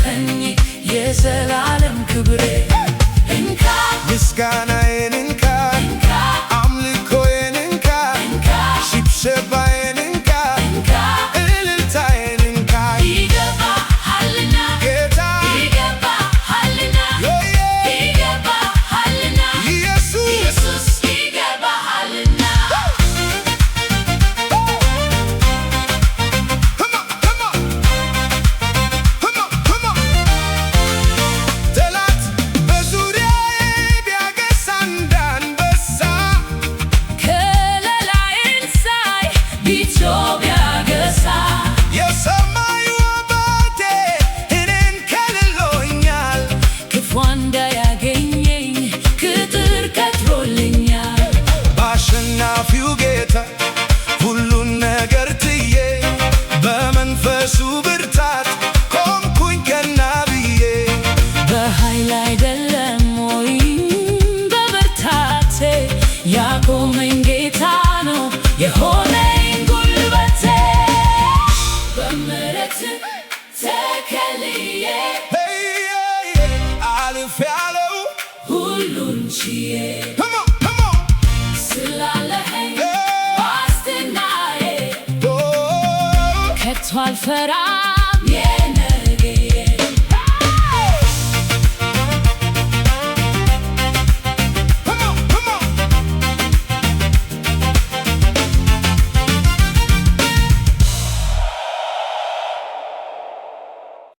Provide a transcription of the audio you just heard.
ሰጠኸኝ የዘላለም ክብሬ እንካ ምስጋናዬን እንካ አምልኮዬን እንካ ሽብሸባዬን እንካ እልልታዬን እንካ ይገባሃልና ጌታ ይገባሃልና ይገባሃልና ኢየሱስ ይገባሃልና ጠላት በዙሪያዬ ቢያገሳ እንዳንበሳ ከለላዬን ሳይ ቢጮህ ቢያገሳ የሰማዩ አባቴ እኔን ከልሎኛል ክፉ እንዳያገኘኝ ቅጥር ቀጥሮልኛል በአሸናፊው ጌታ ሁሉን ነገር ትዬ በመንፈሱ ብርታት ቆምኩኝ ቀና ብዬ በኃይል አይደለም ወይም በብርታቴ ያቆመኝ ጌታ ነው የሆነኝ ጉልበቴ በምሕረት ተከልዬ አልፌአለሁ ሁሉን ችዬ ስላለኸኝ ዋስትናዬ ከቶ አልፈራም